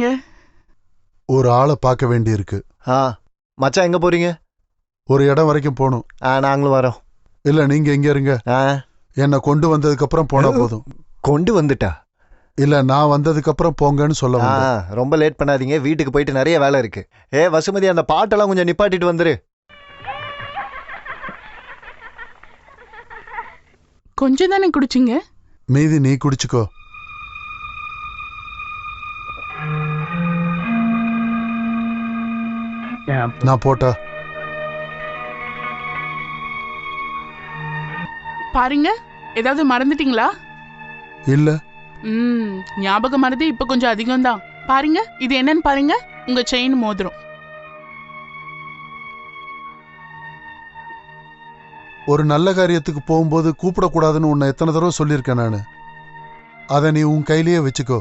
பண்றீங்க? ஒரு ஆளை பார்க்க வேண்டி இருக்கு. மச்சான் எங்க போறீங்க? ஒரு இடம் வரைக்கும் போகணும். நாங்களும் வரோம். இல்ல நீங்க எங்க இருங்க. என்ன கொண்டு வந்ததுக்கு அப்புறம் போனா போதும். கொண்டு வந்துட்டா? இல்ல நான் வந்ததுக்கு அப்புறம் போங்கன்னு சொல்ல வந்தேன். ரொம்ப லேட் பண்ணாதீங்க, வீட்டுக்கு போயிட்டு நிறைய வேலை இருக்கு. வசுமதி, அந்த பாட்டெல்லாம் கொஞ்சம் நிப்பாட்டிட்டு வந்துரு. கொஞ்சம் தானே குடிச்சிங்க, மீதி நீ குடிச்சுக்கோ. நான் போட்டா பாருங்க. ஏதாவது மறந்துட்டீங்களா? இல்ல. ஞாபகம் மறதி இப்ப கொஞ்சம் அதிகம் தான். பாருங்க, இது என்னன்னு பாருங்க. உங்க செயின் மோதிரம். ஒரு நல்ல காரியத்துக்கு போகும்போது கூப்பிடக்கூடாதுன்னு உன்னை எத்தனை தடவை சொல்லியிருக்கேன் நானு. அதை நீ உன் கையிலேயே வச்சுக்கோ.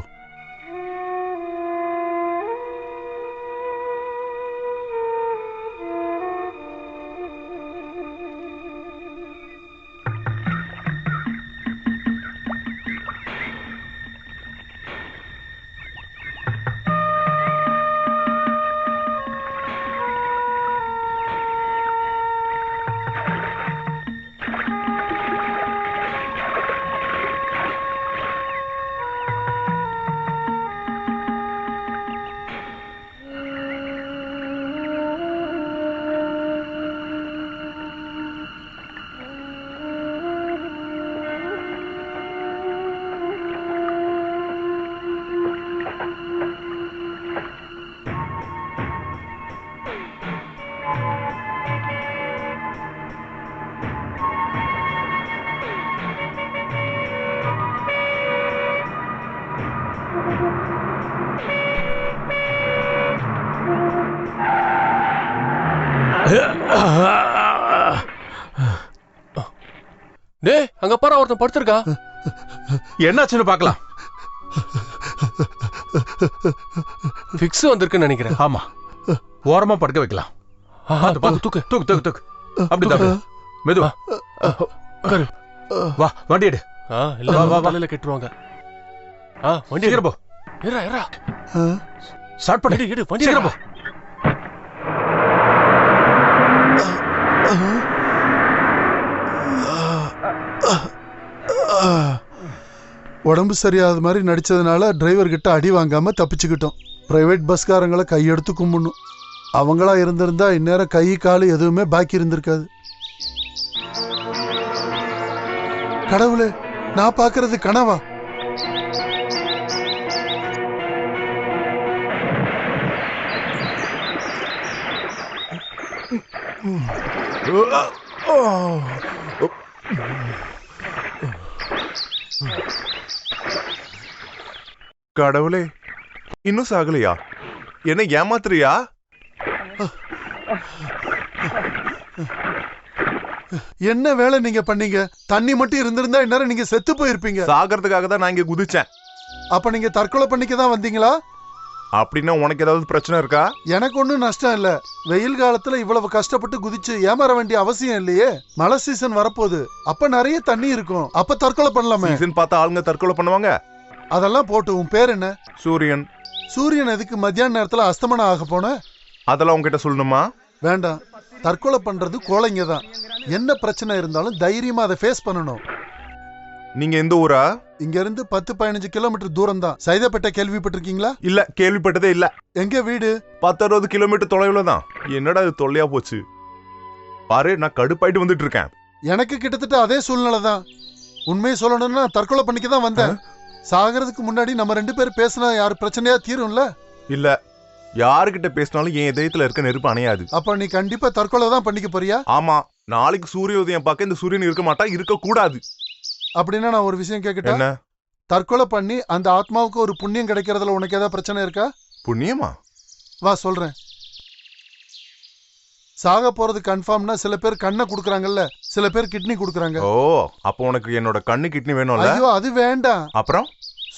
அங்க பாரு, ஒருத்தன் படுத்திருக்கா. என்னாச்சுன்னு பாக்கலாம். பிக்ஸ் வந்திருக்குன்னு நினைக்கிறேன். ஆமா, ஓரமா படுக்க வைக்கலாம். தூக்கு தூக்கு தூக்கு தூக்கு. அப்படி மெதுவா வா, வண்டி எடு. தலையில கெட்டுருவாங்க. வண்டி சீக்கிரம் போ. ஸ்டார்ட் பண்ணி எடு வண்டி. சீக்கிரம் போ. உடம்பு சரியாத மாதிரி நடிச்சதுனால டிரைவர் கிட்ட அடி வாங்காம தப்பிச்சுக்கிட்டோம். பிரைவேட் பஸ்காரங்களை கையெடுத்து கும்பிடணும். அவங்களா இருந்திருந்தா இந்நேரம் கை காலு எதுவுமே பாக்கி இருந்திருக்காது. கடவுளே, நான் பாக்குறது கனவா? கடவுளே, இன்னும் சாகலையா? என்ன ஏமாத்துறியா? என்ன வேலை நீங்க பண்ணீங்க? தண்ணி மட்டும் இருந்திருந்தா இந்நேரம் நீங்க செத்து போயிருப்பீங்க. சாகிறதுக்காக தான் நான் இங்க குதிச்சேன். அப்ப நீங்க தற்கொலை பண்ணிக்க தான் வந்தீங்களா? அப்படின்னா உனக்கு ஏதாவது பிரச்சனை இருக்கா? எனக்கு ஒன்னும் நஷ்டம் இல்ல. வெயில் காலத்துல இவ்வளவு கஷ்டப்பட்டு குதிச்சு ஏமாற வேண்டிய அவசியம் இல்லையே. மழை சீசன் வரப்போகுது, அப்ப நிறைய தண்ணி இருக்கும், அப்ப தற்கொலை பண்ணலாமே. சீசன் பார்த்தா ஆளுங்க தற்கொலை பண்ணுவாங்க. அதெல்லாம் போட்டு, உன் பேர் என்ன? சூரியன். சூரியன் எதுக்கு மத்தியான நேரத்துல அஸ்தமனம் ஆக போன? அதெல்லாம் உங்ககிட்ட சொல்லணுமா? வேண்டாம். தற்கொலை பண்றது கோழைங்க தான். என்ன பிரச்சனை இருந்தாலும் தைரியமா அதை ஃபேஸ் பண்ணணும். நீங்க எந்த ஊரா? இங்க இருந்து 10-15 கிலோமீட்டர் தூரம் தான். சைதாப்பேட்டை கேள்விப்பட்டிருக்கீங்களா? இல்ல, கேள்விப்பட்டதே இல்ல. எங்க வீடு? 10-60 கிலோமீட்டர் தொலைவுல தான். என்னடா இது தொல்லையா போச்சு. பாரு, நான் கடுப்பாயிட்டு வந்துட்டு இருக்கேன். எனக்கு கிட்டத்தட்ட அதே சூழ்நிலை தான். உண்மையை சொல்லணும்னா தற்கொலை பண்ணிக்க தான் வந்தேன். சாகிறதுக்கு முன்னாடி நம்ம 2 பேரும் பேசினா யாரு பிரச்சனையா தீரும்ல? இல்ல, யாருகிட்ட பேசினாலும் என் இதயத்துல இருக்க நெருப்பு அணையாது. அப்ப நீ கண்டிப்பா தற்கொலை தான் பண்ணிக்க போறியா? ஆமா, நாளைக்கு சூரிய உதயம் பார்க்க இந்த சூரியன் இருக்க மாட்டா, இருக்க கூடாது. அப்படின்னா நான் ஒரு விஷயம் கேட்கட்டேன். என்ன? தற்கொலை பண்ணி அந்த ஆத்மாவுக்கு ஒரு புண்ணியம் கிடைக்கிறதுல உனக்கு ஏதாவது பிரச்சனை இருக்கா? புண்ணியமா? வா சொல்றேன். சாக போறது கன்ஃபார்ம்னா சில பேர் கண்ணை குடுக்கறாங்கல்ல, சில பேர் கிட்னி குடுக்கறாங்க. ஓ, அப்போ உனக்கு என்னோட கண்ணு கிட்னி வேணும்ல? ஐயோ, அது வேண்டாம். அப்புறம்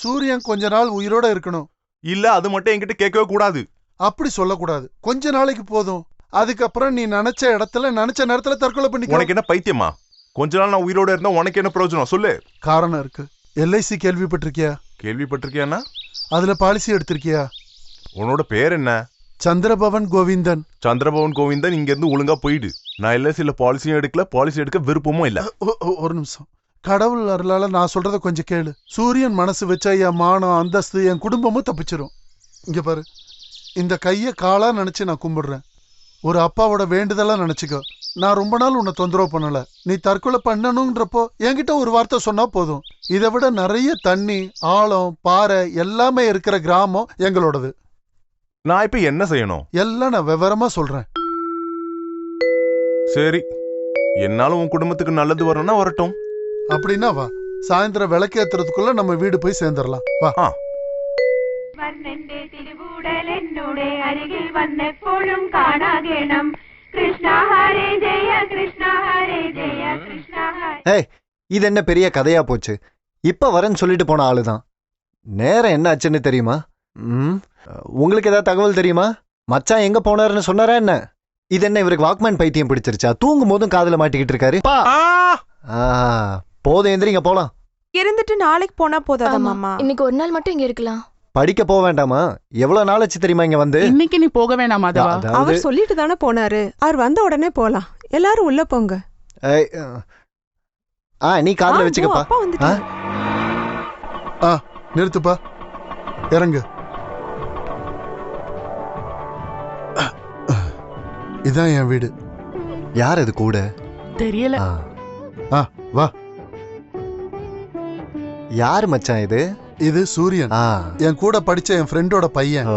சூரியன் கொஞ்ச நாள் உயிரோட இருக்கணும். இல்ல, அது மட்டும் என்கிட்ட கேட்கவே கூடாது. அப்படி சொல்லக்கூடாது. கொஞ்ச நாளைக்கு போதும். அதுக்கப்புறம் நீ நினைச்ச இடத்துல நினைச்ச நேரத்துல தற்கொலை பண்ணிக்க. உனக்கு என்ன பைத்தியமா? கொஞ்ச நாள் நான் உயிரோட இருந்தா உனக்கு என்ன பிரயோஜனம் சொல்லு. காரணம் இருக்கு. LIC கேள்விப்பட்டிருக்கியா? கேள்விப்பட்டிருக்கியானா? அதுல பாலிசி எடுத்திருக்கியா? உன்னோட பேர் என்ன? சந்திரபவன் கோவிந்தன். சந்திரபவன் கோவிந்தன், இங்க இருந்து ஒழுங்கா போயிடு. நான் எல்ஐசியில பாலிசியும் எடுக்கல, பாலிசி எடுக்க விருப்பமும் இல்ல. ஒரு நிமிஷம். கடவுள் அருளால நான் சொல்றத கொஞ்சம் கேளு. சூரியன் மனசு வச்சா என் மானம், அந்தஸ்து, என் குடும்பமும் தப்பிச்சிரும். இங்க பாரு, இந்த கைய காலா நினைச்சு நான் கும்பிடுறேன். ஒரு அப்பாவோட வேண்டுதலா நினைச்சுக்கோ. நான் ரொம்ப நாள் உன்னை தொந்தரவு பண்ணல. நீ தற்கொலை பண்ணணும்ன்றப்போ என்கிட்ட ஒரு வார்த்தை சொன்னா போதும். இதை விட நிறைய தண்ணி, ஆழம், பாறை எல்லாமே இருக்கிற கிராமம் எங்களோடது. நான் இப்ப என்ன செய்யணும்? எல்லாம் நான் விவரமா சொல்றேன். சரி, என்னால உன் குடும்பத்துக்கு நல்லது வரணும்னா வரட்டும். அப்படின்னா வா, சாயந்தரம் விளக்கேத்துறதுக்குள்ள நம்ம வீடு போய் சேர்ந்துடலாம். வா. അരികിൽ വന്നെപ്പോഴും കാണാകണം കൃഷ്ണ ഹരേ ജയ കൃഷ്ണ ഹരേ ജയ കൃഷ്ണ ഹരേ. இது என்ன பெரிய கதையா போச்சு? இப்ப வரேன்னு சொல்லிட்டு போன ஆளுதான். நேரம் என்ன ஆச்சுன்னு தெரியுமா? உங்களுக்கு ஏதாவது தகவல் தெரியுமா? மச்சான் எங்க போனாருன்னு சொன்னாரா என்ன? இது என்ன இவருக்கு வாக்மேன் பைத்தியம் பிடிச்சிருச்சா? தூங்கும் போதும் காதுல மாட்டிக்கிட்டு இருக்காரு. போதும், எந்திரிங்க போலாம். இருந்துட்டு நாளைக்கு போனா போதாதா மாமா? இன்னைக்கு ஒரு நாள் மட்டும் இங்க இருக்கலாம். படிக்க போக வேண்டாமா? எவ்வளவு நாளாச்சு தெரியுமா இங்க வந்து? இன்னைக்கு நீ போக வேணாம் மாதவா. அவர் சொல்லிட்டு தானே போனாரு. அவர் வந்த உடனே போலாம். எல்லாரும் உள்ள போங்க. நீ காதுல வச்சுக்கப்பா. அப்பா வந்துட்டாரு. நிறுத்துப்பா, இறங்கு. இதான் என் வீடு. யார் அது கூட? தெரியல. வா. யாரு மச்சான் இது? இது சூரியன், என் கூட படிச்ச என் ஃப்ரெண்டோட பையன்.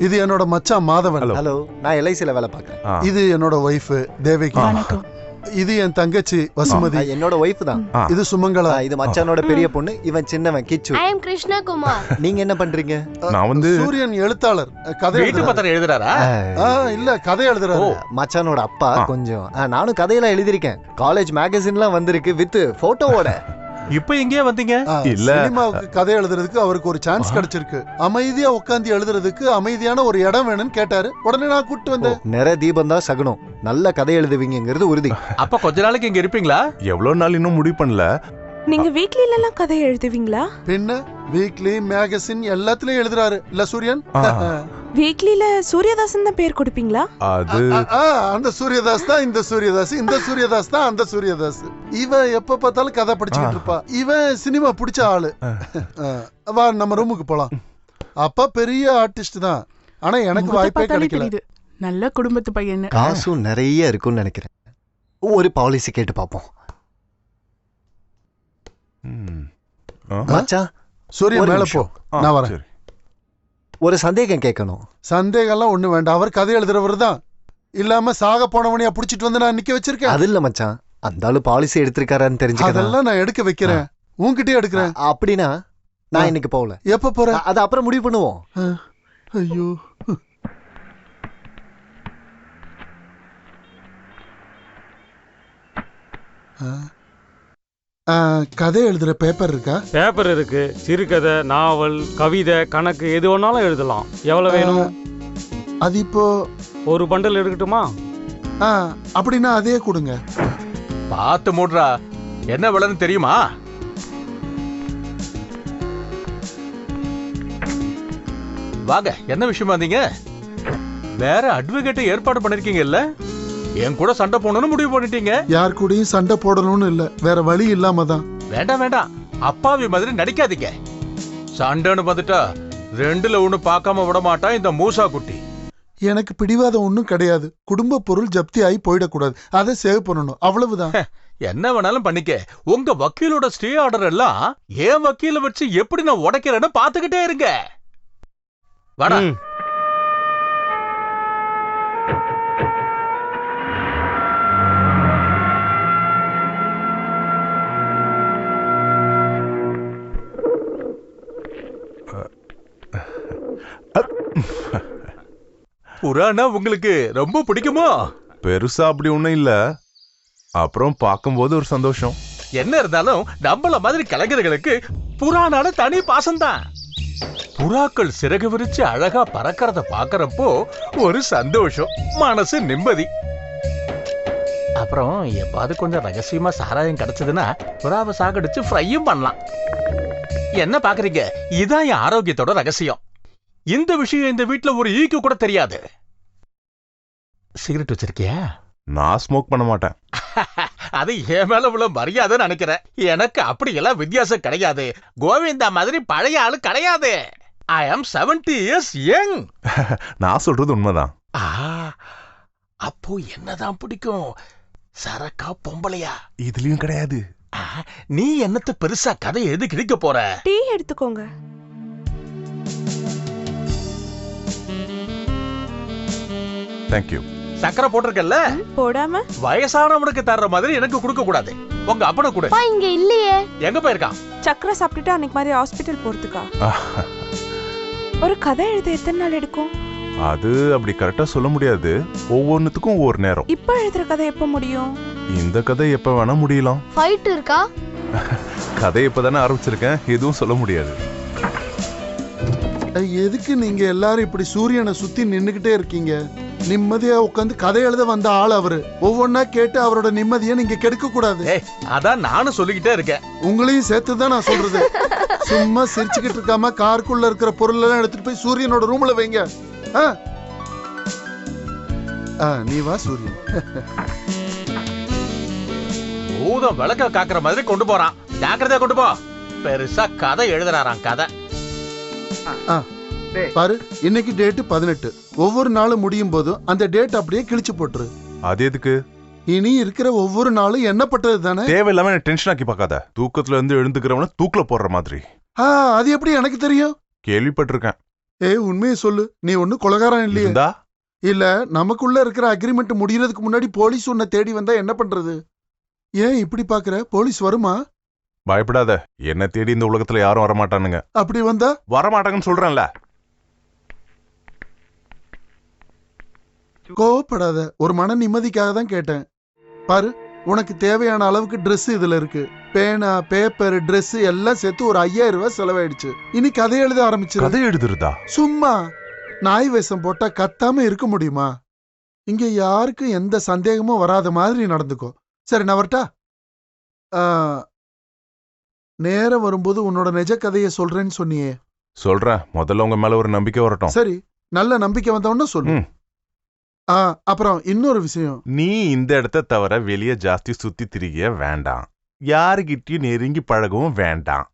இது என்னோட மச்சான் மாதவன். ஹலோ, நான் எல்ஐசில வேலை பார்க்கறேன். இது என்னோட ஒய்ஃப் தேவகி. இது என் தங்கச்சி வசுமதி. என்னோட ஒய்ஃப் தான். இது சுமங்கலா. இது மச்சானோட பெரிய பொண்ணு. இவன் சின்னவன் கிச்சு. ஐ அம் கிருஷ்ணா குமார். நீங்க என்ன பண்றீங்க? நான் வந்து சூரியன் எழுத்தாளர். கதை எழுதுறாரா? இல்ல, கதை எழுதுறாரு. மச்சானோட அப்பா கொஞ்சம். நானும் கதையெல்லாம் எழுதிருக்கேன். காலேஜ் மேகசின்லாம் வந்திருக்கு வித் போட்டோவோட. இப்ப எங்கேயே வந்தீங்க? இல்ல, சினிமாவுக்கு கதை எழுதுறதுக்கு அவருக்கு ஒரு சான்ஸ் கிடைச்சிருக்கு. அமைதியா உட்காந்து எழுதுறதுக்கு அமைதியான ஒரு இடம் வேணும்னு கேட்டாரு. உடனே நான் கூப்பிட்டு வந்தேன். நிறைய தீபம் தான் சகுனம். நல்ல கதை எழுதுவீங்கிறது உறுதி. அப்ப கொஞ்ச நாளைக்கு இங்க இருப்பீங்களா? எவ்வளவு நாள் இன்னும் முடிவு பண்ணல. நீங்க வீக்லில எல்லாம் கதை எழுதுவீங்களா? பின்ன வீக்லி மேகசின் எல்லாத்துலயும் எழுதுறாரு இல்ல சூரியன்? வீக்லில சூரியதாசன் தான் பேர் கொடுப்பீங்களா? அது அந்த சூரியதாஸ் தான் இந்த சூரியதாஸ், இந்த சூரியதாஸ் தான் அந்த சூரியதாஸ். இவன் எப்ப பார்த்தாலும் கதை படிச்சுக்கிட்டு இருப்பா. இவன் சினிமா பிடிச்ச ஆளு. வா, நம்ம ரூமுக்கு போலாம். அப்பா பெரிய ஆர்டிஸ்ட் தான், ஆனா எனக்கு வாய்ப்பே கிடைக்கல. நல்ல குடும்பத்து பையன். காசும் நிறைய இருக்கும்னு நினைக்கிறேன். ஒரு பாலிசி கேட்டு பாப்போம். மச்சான், சூரியன் மேல போ, நான் வரேன். ஒரு சந்தேகம் கேட்கணும். சந்தேகம்லாம் ஒண்ணு வேண்டாம். அவர் கதை எழுதுறவர் தான். இல்லாம சாக போனவனையா புடிச்சிட்டு வந்து நான் நிக்க வச்சிருக்கேன். அது இல்ல மச்சான், அந்த ஆளு பாலிசி எடுத்திருக்காரான்னு தெரிஞ்சுக்க. அதெல்லாம் நான் எடுக்க வைக்கிறேன், உன்கிட்டயே எடுக்கிறேன். அப்படின்னா நான் இன்னைக்கு போகல. எப்ப போற? அது அப்புறம் முடிவு பண்ணுவோம். ஐயோ, கதை எழுதுற பேப்பர் இருக்கா? பேப்பர் இருக்கு. சிறுகதை, நாவல், கவிதை, கணக்கு எது வேணாலும் எழுதலாம். எவ்வளவு வேணும்? அது இப்போ ஒரு பண்டல் எடுக்கட்டுமா? அப்படின்னா அதே கொடுங்க. பார்த்து மூடுறா. என்ன விலைன்னு தெரியுமா? வாங்க, என்ன விஷயமா வந்தீங்க? வேற அட்வொகேட் ஏற்பாடு பண்ணிருக்கீங்கல்ல? என் கூட சண்டை போடணும்னு முடிவு பண்ணிட்டீங்க. யார் கூடயும் சண்டை போடணும்னு இல்ல, வேற வழி இல்லாம தான். வேண்டாம் வேண்டாம், அப்பாவி மாதிரி நடிக்காதீங்க. சண்டைன்னு வந்துட்டா ரெண்டுல ஒண்ணு பார்க்காம விட மாட்டான் இந்த மூசா குட்டி. எனக்கு பிடிவாதம் ஒண்ணும் கிடையாது. குடும்ப பொருள் ஜப்தி ஆகி போயிடக்கூடாது, அதை சேவ் பண்ணணும், அவ்வளவுதான். என்ன வேணாலும் பண்ணிக்க. உங்க வக்கீலோட ஸ்டே ஆர்டர் எல்லாம் ஏன் வக்கீல வச்சு எப்படி நான் உடைக்கிறேன்னு பாத்துக்கிட்டே இருங்க. வாடா. புறானா உங்களுக்கு ரொம்ப பிடிக்குமா? பெருசா அப்படி ஒண்ணும் இல்ல, அப்புறம் பார்க்கும்போது ஒரு சந்தோஷம். என்ன இருந்தாலும் நம்மள மாதிரி கலைஞர்களுக்கு புறானால தனி பாசம்தான். புறாக்கள் சிறகு விரிச்சு அழகா பறக்கிறத பாக்குறப்போ ஒரு சந்தோஷம், மனசு நிம்மதி. அப்புறம் எப்பாவது கொஞ்சம் ரகசியமா சாராயம் கிடைச்சதுன்னா புறாவை சாகடிச்சு ஃப்ரையும் பண்ணலாம். என்ன பாக்குறீங்க? இதான் என் ஆரோக்கியத்தோட ரகசியம். இந்த விஷயம் இந்த வீட்ல ஒரு ஈக்கு கூட தெரியாது. சிகரெட் வச்சிருக்கியா? நான் ஸ்மோக் பண்ண மாட்டேன். அது என் மேல உள்ள மரியாதை நினைக்கிறேன். எனக்கு அப்படியெல்லாம் வித்தியாசம் கிடையாது. கோவிந்தா மாதிரி பழைய ஆளு கிடையாது. ஐ ஆம் 70 years young. நான் சொல்றது உண்மைதான். அப்போ என்னதான் பிடிக்கும்? சரக்கா பொம்பளையா? இதுலயும் கிடையாது. நீ என்னத்த பெருசா கதை எழுதி கிழிக்க போற? டீ எடுத்துக்கோங்க. தேங்க்யூ. சக்கரை போட்டிருக்கல? போடாம வயசானவனுக்கு தர்ற மாதிரி எனக்கு கொடுக்க கூடாது. உங்க அப்பனை கூட. இங்க இல்லையே. எங்க போயிருக்கான்? சக்கரை சாப்பிட்டுட்டு அன்னைக்கு மாதிரி ஹாஸ்பிட்டல் போறதுக்கா? ஒரு கதை எழுத எத்தனை நாள் எடுக்கும்? அது அப்படி கரெக்டா சொல்ல முடியாது. ஒவ்வொன்னுத்துக்கும் ஒவ்வொரு நேரம். இப்ப எழுதுற கதை எப்ப முடியும்? இந்த கதை எப்ப வேணா முடியலாம். ஃபைட் இருக்கா? கதை இப்பதானே ஆரம்பிச்சிருக்கேன், எதுவும் சொல்ல முடியாது. எதுக்கு நீங்க எல்லாரும் இப்படி சூரியனை சுத்தி நின்னுகிட்டே இருக்கீங்க? நிம்மதியா உட்காந்து கதை எழுத வந்த ஆள் அவரு. ஒவ்வொன்னா கேட்டு அவரோட நிம்மதியை நீங்க கெடுக்க கூடாது. அதான் நானும் சொல்லிக்கிட்டே இருக்கேன். உங்களையும் சேர்த்துதான் நான் சொல்றது. சும்மா சிரிச்சுக்கிட்டு இருக்காம காருக்குள்ள இருக்கிற பொருள் எல்லாம் எடுத்துட்டு போய் சூரியனோட ரூம்ல வைங்க. நீ வா சூரியன். பூதம் விளக்க காக்குற மாதிரி கொண்டு போறான். ஜாக்கிரதையா கொண்டு போ. பெருசா கதை எழுதுறாராம். கதை பாரு, இன்னைக்கு டேட் 18. ஒவ்வொரு நாளும் முடியும் போதும் அந்த டேட் அப்படியே கிழிச்சு போட்டுரு. அது எதுக்கு? இனி இருக்கிற ஒவ்வொரு நாளும் எண்ணப்பட்டது தானே. தேவையில்லாம டென்ஷன் ஆக்கி பார்க்காத. தூக்கத்துல இருந்து எழுந்துக்கிறவன தூக்கல போடுற மாதிரி. அது எப்படி எனக்கு தெரியும்? கேள்விப்பட்டிருக்கேன். உண்மையை சொல்லு. நீ ஒண்ணு கொலகாரம் இல்லையா? இல்ல, நமக்குள்ள இருக்கிற அக்ரிமெண்ட் முடியறதுக்கு முன்னாடி போலீஸ் உன்னை தேடி வந்தா என்ன பண்றது? ஏன் இப்படி பாக்குற? போலீஸ் வருமா? பயப்படாத. என்ன தேடி இந்த உலகத்துல யாரும் வரமாட்டானுங்க. அப்படி வந்தா? வரமாட்டாங்கன்னு சொல்றேன்ல. கோவப்படாத. ஒரு மன நிம்மதிக்காக தான் கேட்டேன். பாரு, உனக்கு தேவையான அளவுக்கு ட்ரெஸ் இதுல இருக்கு. பேனா, பேப்பர், ட்ரெஸ் எல்லாம் சேர்த்து ஒரு 5000 ரூபாய் செலவாயிடுச்சு. இனி கதை எழுத ஆரம்பிச்சு. கதை எழுதுறதா? சும்மா நாய் வேஷம் போட்டா கத்தாம இருக்க முடியுமா? இங்க யாருக்கும் எந்த சந்தேகமும் வராத மாதிரி நடந்துக்கோ. சரி, நான் வரட்டா? நேரம் வரும்போது உன்னோட நிஜ கதையை சொல்றேன்னு சொன்னியே. சொல்றேன். முதல்ல உங்க மேல ஒரு நம்பிக்கை வரட்டும். சரி, நல்ல நம்பிக்கை வந்தவொன்னு சொல்லு. அப்புறம் இன்னொரு விஷயம். நீ இந்த இடத்த தவிர வெளியே ஜாஸ்தி சுத்தி திரிக வேண்டாம். யாருகிட்டயும் நெருங்கி பழகவும் வேண்டாம்.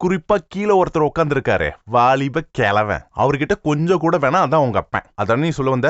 குறிப்பா கீழே ஒருத்தர் உட்காந்துருக்காரு, வாலிப கிழவன். அவர்கிட்ட கொஞ்சம் கூட வேணாம். அதான் உங்க அப்பன். அதான் நீ சொல்ல வந்த.